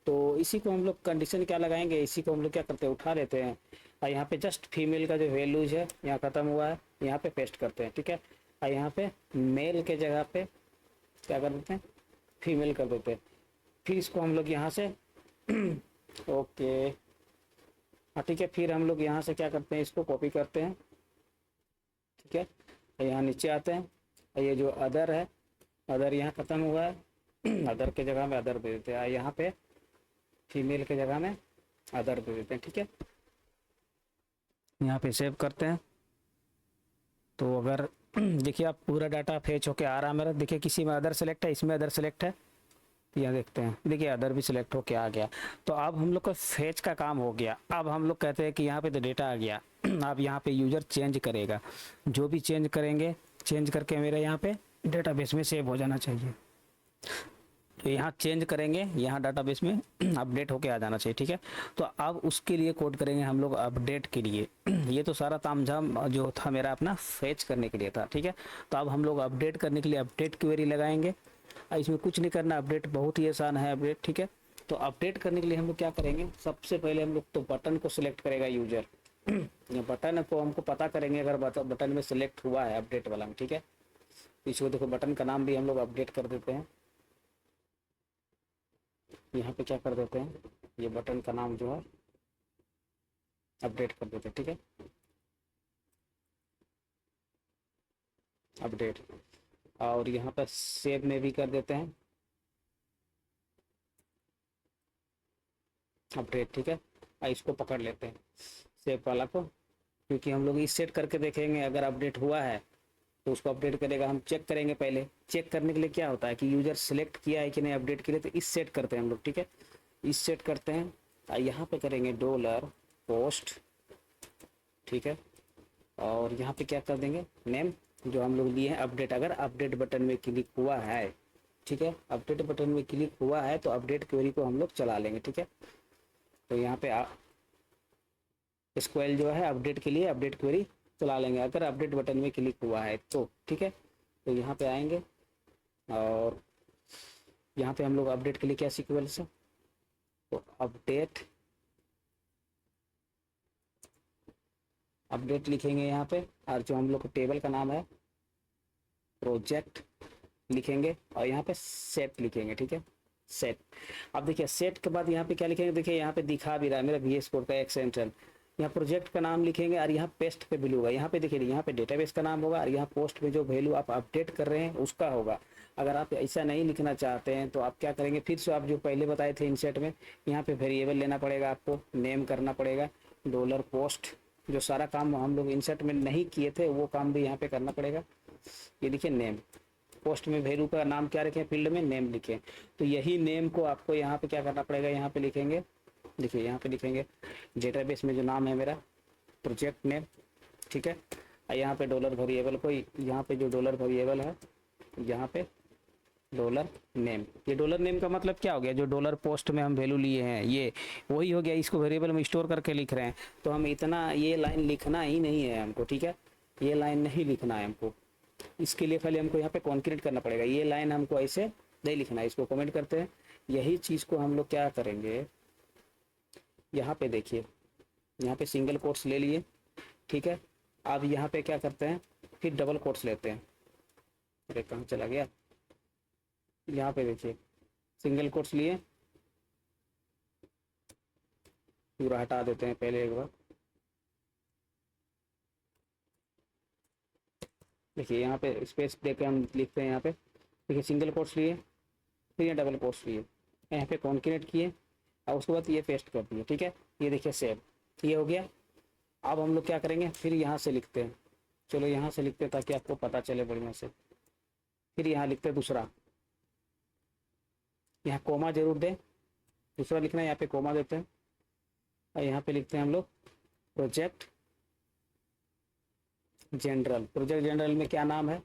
तो इसी को हम लोग कंडीशन क्या लगाएंगे, इसी को हम लोग क्या करते हैं, उठा लेते हैं और यहाँ पे जस्ट फीमेल का जो वैल्यूज है यहाँ ख़त्म हुआ है, यहाँ पे पेस्ट करते हैं, ठीक है। और यहाँ पे मेल के जगह पे क्या कर देते हैं, फीमेल कर देते हैं। फिर इसको हम लोग यहाँ से ओके, हाँ ठीक है। फिर हम लोग यहाँ से क्या करते हैं, इसको कॉपी करते हैं, ठीक है। यहाँ नीचे आते हैं और ये जो अदर है, अदर यहाँ ख़त्म हुआ है अदर के जगह में अदर दे देते हैं, यहाँ पे फीमेल के जगह में अदर दे देते हैं, ठीक है। यहाँ पे सेव करते हैं। तो अगर देखिए आप पूरा डाटा फेच होके आ रहा है मेरा, देखिए किसी में अदर सेलेक्ट है, इसमें अदर सेलेक्ट है, यहाँ देखते हैं, देखिए अदर भी सिलेक्ट होके आ गया। तो अब हम लोग का फेच का काम हो गया। अब हम लोग कहते हैं कि यहाँ पे तो डेटा आ गया अब यहाँ पे यूज़र चेंज करेगा, जो भी चेंज करेंगे, चेंज करके मेरे यहाँ पे डेटाबेस में सेव हो जाना चाहिए। तो यहाँ चेंज करेंगे, यहाँ डाटाबेस में अपडेट होके आ जाना चाहिए, ठीक है। तो अब उसके लिए कोड करेंगे हम लोग अपडेट के लिए ये तो सारा तामझाम जो था मेरा अपना फेच करने के लिए था, ठीक है। तो अब हम लोग अपडेट करने के लिए अपडेट क्वेरी लगाएंगे। इसमें कुछ नहीं करना, अपडेट बहुत ही आसान है अपडेट, ठीक है। तो अपडेट करने के लिए हम लोग क्या करेंगे, सबसे पहले हम लोग तो बटन को सिलेक्ट करेगा यूजर ये बटन को हमको पता करेंगे अगर बटन में सिलेक्ट हुआ है अपडेट वाला में, ठीक है। इसको देखो बटन का नाम भी हम लोग अपडेट कर देते हैं। यहाँ पे क्या कर देते हैं, ये बटन का नाम जो है अपडेट कर देते हैं, ठीक है। अपडेट, और यहाँ पर सेव में भी कर देते हैं अपडेट, ठीक है। इसको पकड़ लेते हैं सेव वाला को, क्योंकि हम लोग इस सेट करके देखेंगे अगर अपडेट हुआ है तो उसको अपडेट करेगा। हम चेक करेंगे, पहले चेक करने के लिए क्या होता है कि यूजर सेलेक्ट किया है कि नहीं अपडेट के लिए, तो इस सेट करते हैं हम लोग, ठीक है। इस सेट करते हैं, यहाँ पे करेंगे $पोस्ट, ठीक है। और यहाँ पे क्या कर देंगे, नेम जो हम लोग लिए हैं अपडेट, अगर अपडेट बटन में क्लिक हुआ है, ठीक है, अपडेट बटन में क्लिक हुआ है तो अपडेट क्वेरी को हम लोग चला लेंगे, ठीक है। तो यहाँ पे स्क्वेल जो है अपडेट के लिए अपडेट क्वेरी चला लेंगे अगर अपडेट बटन में क्लिक हुआ है तो, ठीक है। तो यहाँ पे आएंगे और यहाँ पे हम लोग अपडेट के लिए क्या सीक्वेंस है, तो अपडेट लिखेंगे यहाँ पे, और जो हम लोग को टेबल का नाम है प्रोजेक्ट लिखेंगे, और यहाँ पे सेट लिखेंगे, ठीक है, सेट। अब देखिए सेट के बाद यहाँ पे क्या लिखेंगे, देखिए यहाँ पे दिखा भी रहा है मेरा VS कोड का एक्सटेंशन। यहाँ प्रोजेक्ट का नाम लिखेंगे और यहाँ पेस्ट पे वैल्यू होगा, यहाँ पे देखिए यहाँ पे डेटाबेस का नाम होगा और यहाँ पोस्ट में जो वैल्यू आप अपडेट कर रहे हैं उसका होगा। अगर आप ऐसा नहीं लिखना चाहते हैं तो आप क्या करेंगे, फिर से आप जो पहले बताए थे इंसर्ट में, यहाँ पे वेरिएबल लेना पड़ेगा, आपको नेम करना पड़ेगा $पोस्ट। जो सारा काम हम लोग इंसर्ट में नहीं किए थे वो काम भी यहाँ पे करना पड़ेगा। ये देखिए नेम, पोस्ट में वैल्यू का नाम क्या रखें, फील्ड में नेम लिखें। तो यही नेम को आपको यहाँ पे क्या करना पड़ेगा, यहाँ पे लिखेंगे, देखिए यहाँ पे लिखेंगे डेटाबेस में जो नाम है मेरा प्रोजेक्ट नेम, ठीक है। यहाँ पे डॉलर वेरिएबल को, यहाँ पे जो डॉलर वेरिएबल है यहाँ पे डॉलर नेम। ये डॉलर नेम का मतलब क्या हो गया, जो $पोस्ट में हम वैल्यू लिए हैं ये वही हो गया, इसको वेरिएबल में स्टोर करके लिख रहे हैं। तो हम इतना ये लाइन लिखना ही नहीं है हमको, ठीक है, ये लाइन नहीं लिखना है हमको। इसके लिए खाली हमको यहाँ पे कॉन्क्रीट करना पड़ेगा, ये लाइन हमको ऐसे नहीं लिखना है। इसको कमेंट करते हैं, यही चीज़ को हम लोग क्या करेंगे, यहाँ पे देखिए यहाँ पे सिंगल कोट्स ले लिए, ठीक है। अब यहाँ पे क्या करते हैं, फिर डबल कोट्स लेते हैं, अरे कहाँ चला गया, यहाँ पे देखिए सिंगल कोट्स लिए, पूरा हटा देते हैं पहले एक बार। देखिए यहाँ पे स्पेस देके हम लिखते हैं, यहाँ पे देखिए सिंगल कोट्स लिए, फिर ये डबल कोट्स लिए, यहाँ पे कॉन्क्रीट किए और उसके बाद ये पेस्ट कर दिए, ठीक है। ये देखिए सेव, ये हो गया। अब हम लोग क्या करेंगे, फिर यहाँ से लिखते हैं, चलो यहाँ से लिखते हैं ताकि आपको पता चले बढ़िया से। फिर यहाँ लिखते हैं दूसरा, यहाँ कोमा जरूर दें, दूसरा लिखना है, यहाँ पे कोमा देते हैं और यहाँ पे लिखते हैं हम लोग प्रोजेक्ट जनरल। प्रोजेक्ट जनरल में क्या नाम है,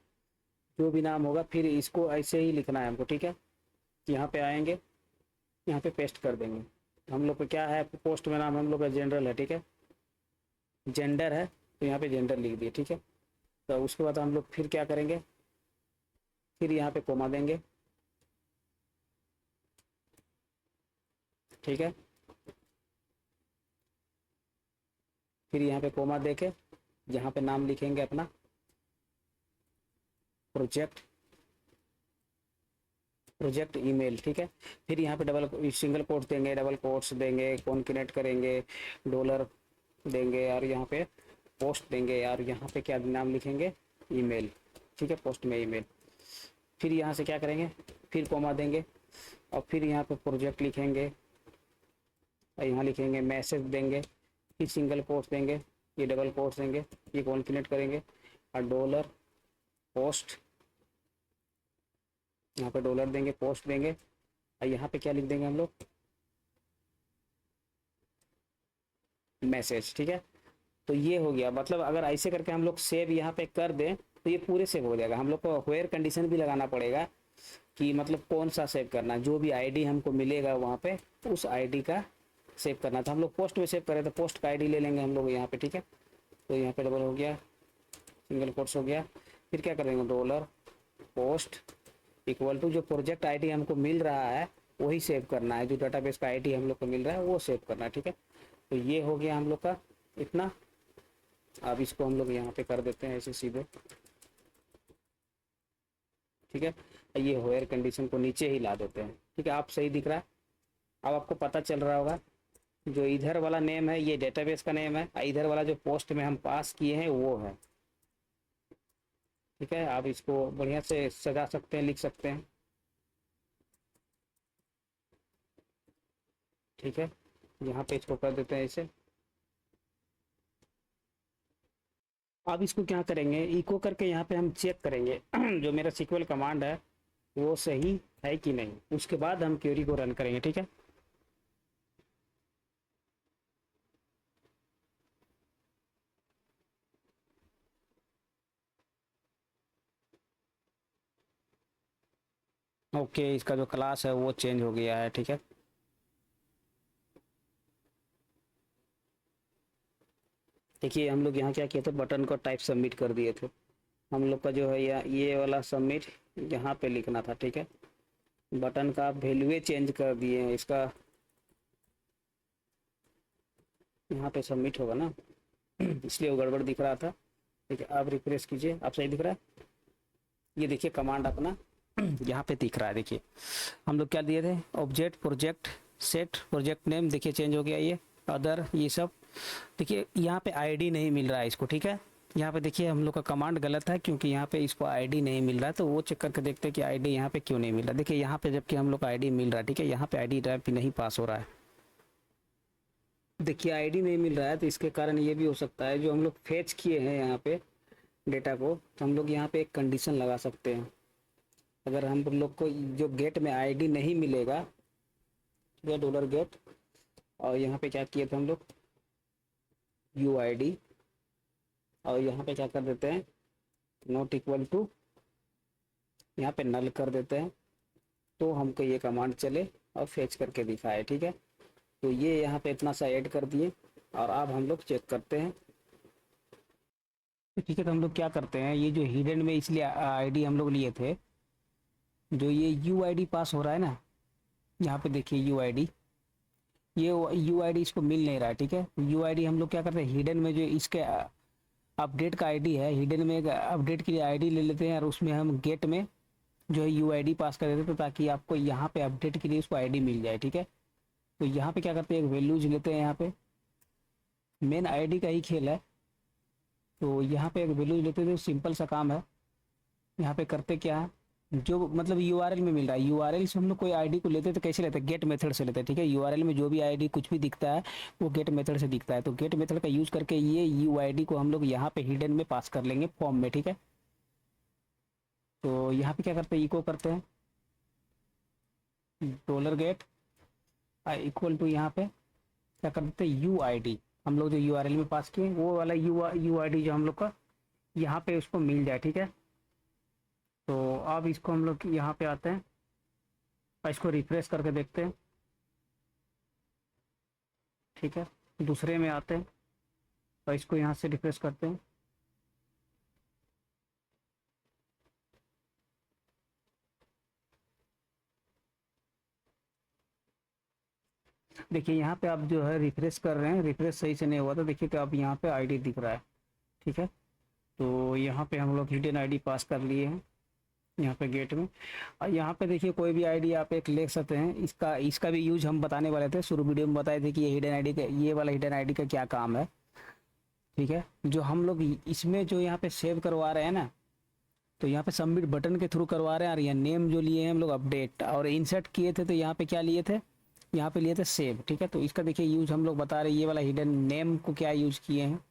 जो भी नाम होगा फिर इसको ऐसे ही लिखना है हमको, ठीक है। यहाँ पे आएंगे, यहाँ पे पेस्ट कर देंगे। हम लोग को क्या है, पोस्ट में नाम हम लोग का जनरल है, ठीक है, जेंडर है तो यहाँ पे जेंडर लिख दिए, ठीक है। तो उसके बाद हम लोग फिर क्या करेंगे, फिर यहाँ पे कोमा देंगे, ठीक है। फिर यहाँ पे कोमा देके जहाँ पे नाम लिखेंगे अपना प्रोजेक्ट ईमेल, ठीक है। फिर यहाँ पे डबल सिंगल कोट्स देंगे, डबल कोट्स देंगे, कॉन्केनेट करेंगे, डॉलर देंगे और यहाँ पे पोस्ट देंगे और यहाँ पे क्या नाम लिखेंगे, ईमेल, ठीक है, पोस्ट में ईमेल। फिर यहाँ से क्या करेंगे, फिर कोमा देंगे और फिर यहाँ पे प्रोजेक्ट लिखेंगे और यहाँ लिखेंगे मैसेज देंगे, फिर सिंगल कोट्स देंगे, ये डबल कोट्स देंगे, ये कॉन्केनेट करेंगे और डॉलर पोस्ट, यहाँ पे डॉलर देंगे, पोस्ट देंगे और यहाँ पे क्या लिख देंगे हम लोग, मैसेज, ठीक है। तो ये हो गया। मतलब अगर ऐसे करके हम लोग सेव यहाँ पे कर दें तो ये पूरे सेव हो जाएगा। हम लोग को व्हेयर कंडीशन भी लगाना पड़ेगा कि मतलब कौन सा सेव करना, जो भी आईडी हमको मिलेगा वहाँ पे उस आईडी का सेव करना था। हम लोग पोस्ट में सेव करें तो पोस्ट का आईडी ले लेंगे हम लोग यहाँ पे, ठीक है। तो यहाँ पे डबल हो गया, सिंगल कोट्स हो गया, फिर क्या करेंगे, डॉलर पोस्ट इक्वल टू जो प्रोजेक्ट आईडी हमको मिल रहा है वही सेव करना है, जो डाटाबेस का आईडी हम लोग को मिल रहा है वो सेव करना है, ठीक है। तो ये हो गया हम लोग का इतना। अब इसको हम लोग यहाँ पे कर देते हैं ऐसे सीधे, ठीक है। ये व्हेयर कंडीशन को नीचे ही ला देते हैं, ठीक है। आप सही दिख रहा है, अब आपको पता चल रहा होगा जो इधर वाला नेम है ये डेटाबेस का नेम है, इधर वाला जो पोस्ट में हम पास किए हैं वो है, ठीक है। आप इसको बढ़िया से सजा सकते हैं, लिख सकते हैं, ठीक है। यहाँ पे इसको कर देते हैं ऐसे। अब इसको क्या करेंगे, इको करके यहाँ पे हम चेक करेंगे जो मेरा सिक्वल कमांड है वो सही है कि नहीं, उसके बाद हम क्वेरी को रन करेंगे, ठीक है। ओके, इसका जो क्लास है वो चेंज हो गया है, ठीक है। देखिए हम लोग यहाँ क्या किए थे, बटन को टाइप सबमिट कर दिए थे। हम लोग का जो है ये वाला सबमिट यहाँ पे लिखना था, ठीक है। बटन का आप वैल्यू चेंज कर दिए हैं, इसका यहाँ पे सबमिट होगा ना इसलिए वो गड़बड़ दिख रहा था, ठीक है। आप रिफ्रेश कीजिए, आप सही दिख रहा है। ये देखिए कमांड अपना यहाँ पे दिख रहा है। देखिए हम लोग क्या दिए थे, object project set project name, देखिए चेंज हो गया, ये अदर ये सब। देखिए यहाँ पे आईडी नहीं मिल रहा है इसको, ठीक है। यहाँ पे देखिए हम लोग का कमांड गलत है क्योंकि यहाँ पे इसको आईडी नहीं मिल रहा है, तो वो चेक करके देखते हैं कि आईडी यहाँ पे क्यों नहीं मिल रहा। देखिए यहाँ पे जबकि हम लोग का आईडी मिल रहा है, ठीक है, यहाँ पे आईडी टाइप नहीं पास हो रहा है। देखिए आईडी नहीं मिल रहा है तो इसके कारण ये भी हो सकता है जो हम लोग फेच किए हैं यहाँ पे डेटा को, तो हम लोग यहाँ पे एक कंडीशन लगा सकते हैं। अगर हम लोग को जो गेट में आईडी नहीं मिलेगा, या डॉलर गेट, और यहाँ पे क्या किए थे हम लोग, यू आई डी, और यहाँ पे क्या कर देते हैं, नॉट इक्वल टू, यहाँ पे नल कर देते हैं, तो हमको ये कमांड चले और फेच करके दिखाए, ठीक है। तो ये यहाँ पे इतना सा ऐड कर दिए और अब हम लोग चेक करते हैं, ठीक है। तो हम लोग क्या करते हैं, ये जो हिडन में इसलिए आईडी हम लोग लिए थे, जो ये यू आई डी पास हो रहा है ना, यहाँ पे देखिए यू आई डी, ये यू आई डी इसको मिल नहीं रहा है, ठीक है। यू आई डी हम लोग क्या करते हैं, हिडन में जो इसके अपडेट का आईडी है, हिडन में एक अपडेट के लिए आईडी ले लेते हैं और उसमें हम गेट में जो है यू आई डी पास कर देते हैं ताकि आपको यहाँ पे अपडेट के लिए उसको आईडी मिल जाए, ठीक है। तो यहाँ पे क्या करते हैं, एक वैल्यूज लेते हैं, यहाँ पे मेन आईडी का ही खेल है, तो यहाँ पे एक वैल्यूज लेते थे, सिंपल सा काम है। यहाँ पे करते क्या है, जो मतलब यूआरएल में मिल रहा है, यूआरएल से हम लोग कोई आईडी को लेते तो कैसे लेते हैं, गेट मेथड से लेते हैं, ठीक है। यूआरएल में जो भी आईडी कुछ भी दिखता है वो गेट मेथड से दिखता है, तो गेट मेथड का यूज करके ये यूआईडी को हम लोग यहाँ पे हिडन में पास कर लेंगे फॉर्म में, ठीक है। तो यहाँ पे क्या करते हैं, इको करते हैं डॉलर गेट इक्वल टू, यहाँ पे क्या कर देते हैं, यू आई डी, हम लोग जो यूआरएल में पास किए वो वाला यू आई डी जो हम लोग का यहाँ पे उसको मिल जाए, ठीक है। तो अब इसको हम लोग यहाँ पे आते हैं और इसको रिफ्रेश करके देखते हैं, ठीक है। दूसरे में आते हैं, और इसको यहाँ से रिफ्रेश करते हैं। देखिए यहाँ पे आप जो है रिफ्रेश कर रहे हैं, रिफ्रेश सही से नहीं हुआ, तो देखिए तो अब यहाँ पे आईडी दिख रहा है। ठीक है, तो यहाँ पे हम लोग हिडन आईडी पास कर लिए हैं यहाँ पे गेट में। और यहाँ पे देखिए कोई भी आईडी आप एक ले सकते हैं। इसका इसका भी यूज हम बताने वाले थे, शुरू वीडियो में बताए थे कि ये हिडन आईडी का, ये वाला हिडन आईडी का क्या काम है। ठीक है, जो हम लोग इसमें जो यहाँ पे सेव करवा रहे हैं ना, तो यहाँ पे सबमिट बटन के थ्रू करवा रहे हैं। और ये नेम जो लिए हैं हम लोग अपडेट, और इंसर्ट किए थे तो यहाँ पे क्या लिए थे, यहाँ पे लिए थे सेव। ठीक है, तो इसका देखिए यूज हम लोग बता रहे हैं, ये वाला हिडन नेम को क्या यूज किए हैं।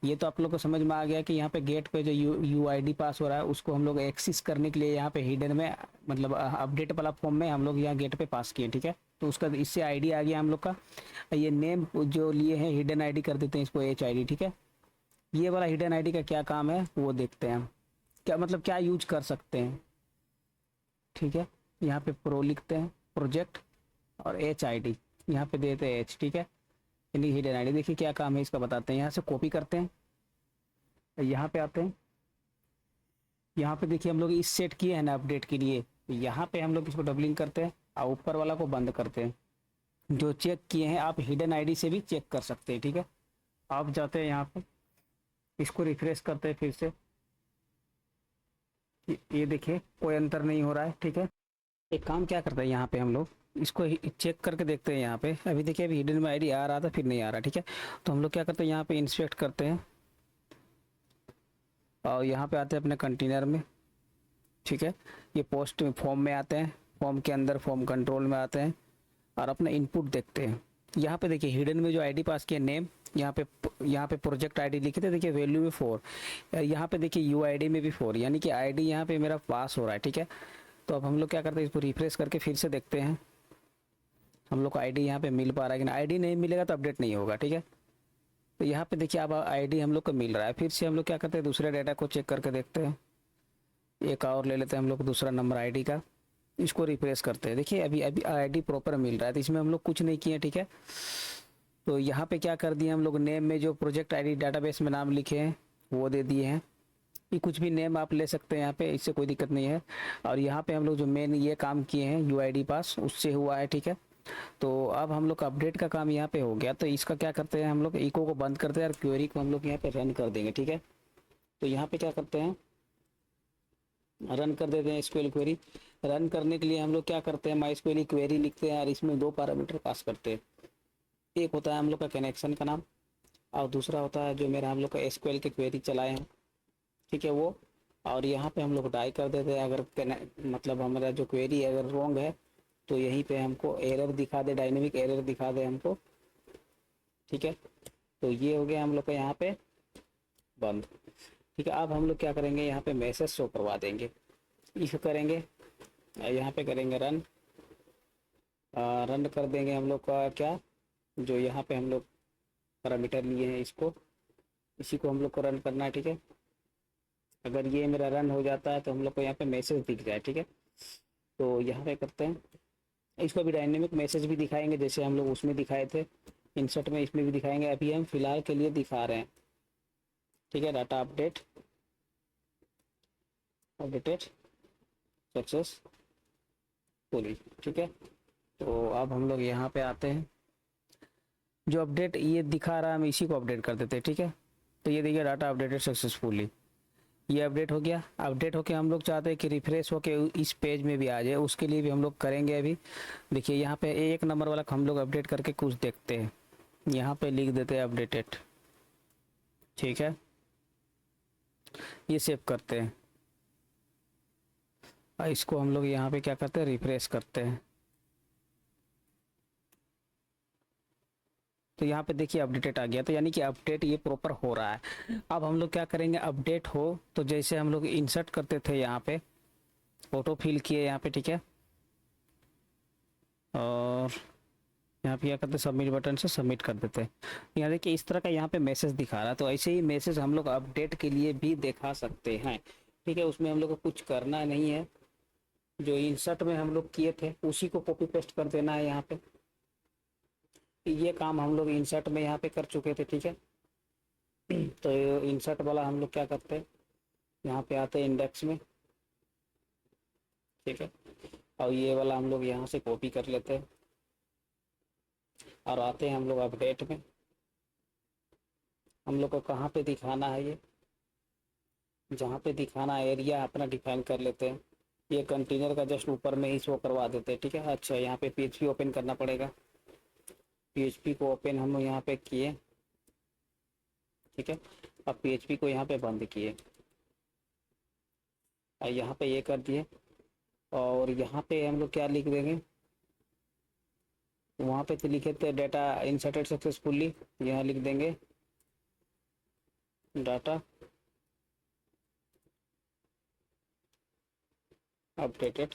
ये तो आप लोग को समझ में आ गया कि यहाँ पे गेट पे जो यू आई डी पास हो रहा है उसको हम लोग एक्सेस करने के लिए यहाँ पे हिडन में, मतलब अपडेट वाला फॉर्म में हम लोग यहाँ गेट पे पास किए। ठीक है, तो उसका इससे आईडी आ गया हम लोग का। ये नेम जो लिए हैं हिडन आईडी कर देते हैं इसको एच आई डी। ठीक है, ये वाला हिडन आईडी का क्या काम है वो देखते हैं हम, क्या मतलब क्या यूज कर सकते हैं। ठीक है, यहाँ पे प्रो लिखते हैं, प्रोजेक्ट, और एच आई डी यहाँ पे देते हैं एच। ठीक है, यानी हिडन आईडी। देखिए क्या काम है इसका बताते हैं। यहाँ से कॉपी करते हैं, यहाँ पे आते हैं। यहाँ पे देखिए हम लोग इस सेट किए हैं ना अपडेट के लिए, तो यहाँ पे हम लोग इसको डबलिंग करते हैं और ऊपर वाला को बंद करते हैं। जो चेक किए हैं आप हिडन आईडी से भी चेक कर सकते हैं। ठीक है, आप जाते हैं यहाँ पे, इसको रिफ्रेश करते हैं फिर से। ये देखिए कोई अंतर नहीं हो रहा है। ठीक है, एक काम क्या करते हैं, यहाँ पे हम लोग इसको चेक करके देखते हैं। यहाँ पे अभी देखिए अभी हिडन में आईडी आ रहा था फिर नहीं आ रहा। ठीक है, तो हम लोग क्या करते हैं, यहाँ पे इंस्पेक्ट करते हैं और यहाँ पे आते हैं अपने कंटेनर में। ठीक है, ये पोस्ट फॉर्म में आते हैं, फॉर्म के अंदर फॉर्म कंट्रोल में आते हैं और अपना इनपुट देखते हैं। यहाँ पे देखिए हिडन में जो आईडी पास किया नेम, यहाँ पे प्रोजेक्ट आईडी लिखे थे, देखिए वैल्यू में 4, यहाँ पे देखिए यू आई डी में भी 4, यानी कि आईडी यहाँ पे मेरा पास हो रहा है। ठीक है, तो अब हम लोग क्या करते हैं, इसको रिफ्रेश करके फिर से देखते हैं हम लोग को आईडी यहाँ पे मिल पा रहा है कि ना। आईडी नहीं मिलेगा तो अपडेट नहीं होगा। ठीक है, तो यहाँ पे देखिए अब आईडी हम लोग को मिल रहा है। फिर से हम लोग क्या करते हैं, दूसरे डाटा को चेक करके देखते हैं। एक और ले लेते हैं हम लोग दूसरा नंबर आईडी का, इसको रिफ्रेश करते हैं। देखिए अभी अभी आईडी प्रॉपर मिल रहा है, तो इसमें हम लोग कुछ नहीं किए। ठीक है, तो यहाँ पे क्या कर दिए हम लोग, नेम में जो प्रोजेक्ट आईडी डाटाबेस में नाम लिखे हैं वो दे दिए हैं। ये कुछ भी नेम आप ले सकते हैं यहाँ पे, इससे कोई दिक्कत नहीं है। और यहाँ पे हम लोग जो मेन ये काम किए हैं यू आई डी पास, उससे हुआ है। ठीक है, तो अब हम लोग का अपडेट का काम यहाँ पे हो गया। तो इसका क्या करते हैं हम लोग, इको को बंद करते हैं और क्वेरी को हम लोग यहाँ पे रन कर देंगे। ठीक है, तो यहाँ पे क्या करते हैं, रन कर देते हैं एसक्यूएल क्वेरी। रन करने के लिए हम लोग क्या करते हैं, माई एसक्यूएल क्वेरी लिखते हैं और इसमें 2 पैरामीटर पास करते हैं। एक होता है हम लोग का कनेक्शन का नाम और दूसरा होता है जो मेरा हम लोग का एसक्यूएल के क्वेरी चलाए हैं। ठीक है, वो, और यहाँ पे हम लोग डाई कर देते हैं। अगर मतलब हमारा जो क्वेरी अगर रॉन्ग है तो यहीं पे हमको एरर दिखा दे, डायनेमिक एरर दिखा दे हमको। ठीक है, तो ये हो गया हम लोग का यहाँ पे बंद। ठीक है, अब हम लोग क्या करेंगे, यहाँ पे मैसेज शो करवा देंगे। इसको करेंगे, यहाँ पे करेंगे रन, रन कर देंगे हम लोग का क्या, जो यहाँ पे हम लोग पैरामीटर लिए हैं इसको, इसी को हम लोग को रन करना है। ठीक है, अगर ये मेरा रन हो जाता है तो हम लोग को यहाँ पे मैसेज दिख जाए। ठीक है, तो यहाँ पे करते हैं, इसको भी डायनेमिक मैसेज भी दिखाएंगे जैसे हम लोग उसमें दिखाए थे इंसर्ट में, इसमें भी दिखाएंगे। अभी हम फिलहाल के लिए दिखा रहे हैं। ठीक है, डाटा अपडेट अपडेटेड सक्सेसफुली। ठीक है, तो अब हम लोग यहाँ पे आते हैं, जो अपडेट ये दिखा रहा है हम इसी को अपडेट कर देते हैं। ठीक है, तो ये देखिए डाटा अपडेटेड सक्सेसफुली, ये अपडेट हो गया। अपडेट होके हम लोग चाहते हैं कि रिफ्रेश होके इस पेज में भी आ जाए, उसके लिए भी हम लोग करेंगे। अभी देखिए यहाँ पे 1 नंबर वाला हम लोग अपडेट करके कुछ देखते हैं। यहाँ पे लिख देते हैं अपडेटेड। ठीक है, ये सेव करते हैं और इसको हम लोग यहाँ पे क्या करते हैं, रिफ्रेश करते हैं। तो यहाँ पे देखिए अपडेटेड आ गया, तो यानी कि अपडेट ये प्रॉपर हो रहा है। अब हम लोग क्या करेंगे, अपडेट हो तो जैसे हम लोग इंसर्ट करते थे यहाँ पे, ऑटो फिल किए यहाँ पे। ठीक है, और यहाँ पे क्या करते हैं, सबमिट बटन से सबमिट कर देते हैं। यहाँ देखिए इस तरह का यहाँ पे मैसेज दिखा रहा है। तो ऐसे ही मैसेज हम लोग अपडेट के लिए भी दिखा सकते हैं। ठीक है, उसमें हम लोग को कुछ करना नहीं है, जो इंसर्ट में हम लोग किए थे उसी को कॉपी पेस्ट कर देना है यहाँ पे। ये काम हम लोग इंसर्ट में यहाँ पे कर चुके थे। ठीक है, तो इंसर्ट वाला हम लोग क्या करते हैं, यहाँ पे आते हैं इंडेक्स में, ठीक है, और ये वाला हम लोग यहाँ से कॉपी कर लेते हैं और आते हैं हम लोग अपडेट में। हम लोग को कहाँ पे दिखाना है, ये जहाँ पे दिखाना एरिया अपना डिफाइन कर लेते हैं। ये कंटेनर का जस्ट ऊपर में ही शो करवा देते हैं, ठीक है। अच्छा, यहाँ पे PHP ओपन करना पड़ेगा। PHP को ओपन हम लोग यहाँ पे किए, ठीक है। अब PHP को यहाँ पे बंद किए और यहाँ पे ये कर दिए, और यहाँ पे हम लोग क्या लिख देंगे, वहाँ पे तो लिखे थे डाटा इंसर्टेड सक्सेसफुली, यहाँ लिख देंगे डाटा अपडेटेड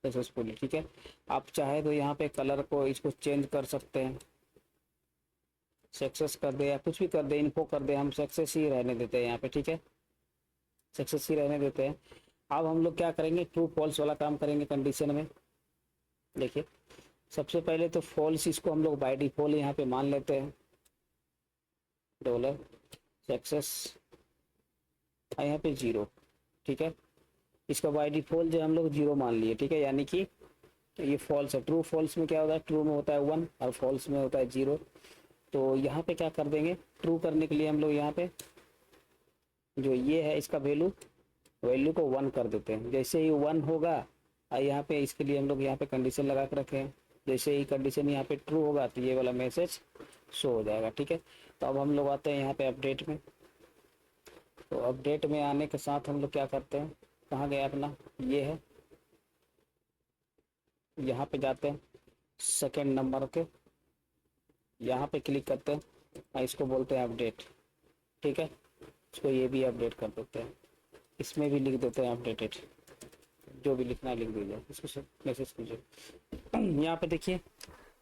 सक्सेसफुली, ठीक है। आप चाहे तो यहाँ पे कलर को इसको चेंज कर सकते हैं, सक्सेस कर दे या कुछ भी कर दे, इन्फो कर दे, हम सक्सेस ही रहने देते हैं यहाँ पे, ठीक है, सक्सेस ही रहने देते हैं। अब हम लोग क्या करेंगे, ट्रू फॉल्स वाला काम करेंगे कंडीशन में। देखिए, सबसे पहले तो फॉल्स इसको हम लोग बाय डिफॉल्ट यहाँ पे मान लेते हैं, डॉलर सक्सेस और यहाँ पे 0, ठीक है। इसका बाय डिफॉल्ट जो हम लोग 0 मान लिए, ठीक है, यानी कि ये फॉल्स है। ट्रू फॉल्स में क्या होता है, ट्रू में होता है 1 और फॉल्स में होता है 0। तो यहाँ पे क्या कर देंगे, ट्रू करने के लिए हम लोग यहाँ पे जो ये है इसका वैल्यू को 1 कर देते हैं। जैसे ही 1 होगा, और यहाँ पे इसके लिए हम लोग यहाँ पे कंडीशन लगा के रखे हैं, जैसे ही कंडीशन यहाँ पे ट्रू होगा तो ये वाला मैसेज शो हो जाएगा, ठीक है। तो अब हम लोग आते हैं यहाँ पे अपडेट में। तो अपडेट में आने के साथ हम लोग क्या करते हैं, कहाँ गया अपना, ये है, यहाँ पे जाते हैं सेकेंड नंबर के, यहाँ पे क्लिक करते हैं और इसको बोलते हैं अपडेट, ठीक है। इसको ये भी अपडेट कर देते हैं, इसमें भी लिख देते हैं अपडेटेड, जो भी लिखना है लिख दीजिए, इसको मैसेज कीजिए। यहाँ पे देखिए,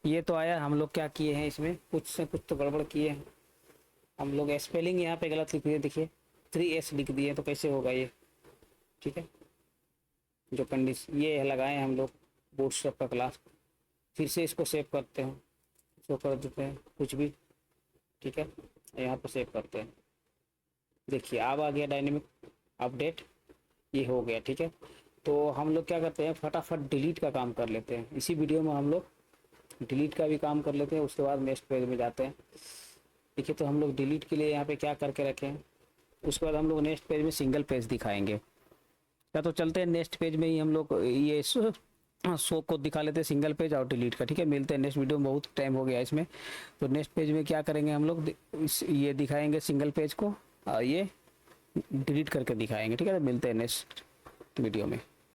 ये तो आया। हम लोग क्या किए हैं, इसमें कुछ से कुछ तो गड़बड़ किए हैं हम लोग। स्पेलिंग यहाँ पे गलत लिख दिए, देखिए 3S लिख दिए, तो कैसे होगा ये, ठीक है। जो कंडीशन ये लगाए हैं हम लोग बूटस्ट्रैप का क्लास, फिर से इसको सेव करते हैं, इसको कर देते हैं कुछ भी, ठीक है, यहाँ पे सेव करते हैं। देखिए अब आ गया डायनेमिक अपडेट, ये हो गया, ठीक है। तो हम लोग क्या करते हैं, फटाफट डिलीट का काम कर लेते हैं। इसी वीडियो में हम लोग डिलीट का भी काम कर लेते हैं, उसके बाद नेक्स्ट पेज में जाते हैं। देखिए, तो हम लोग डिलीट के लिए यहाँ पे क्या करके रखे हैं, उसके बाद हम लोग नेक्स्ट पेज में सिंगल पेज दिखाएंगे। या तो चलते हैं नेक्स्ट पेज में ही हम लोग ये शो को दिखा लेते हैं, सिंगल पेज और डिलीट का, ठीक है। मिलते हैं नेक्स्ट वीडियो में, बहुत टाइम हो गया इसमें। तो नेक्स्ट पेज में क्या करेंगे हम लोग, ये दिखाएंगे सिंगल पेज को और ये डिलीट करके दिखाएंगे, ठीक है। तो मिलते हैं नेक्स्ट वीडियो में।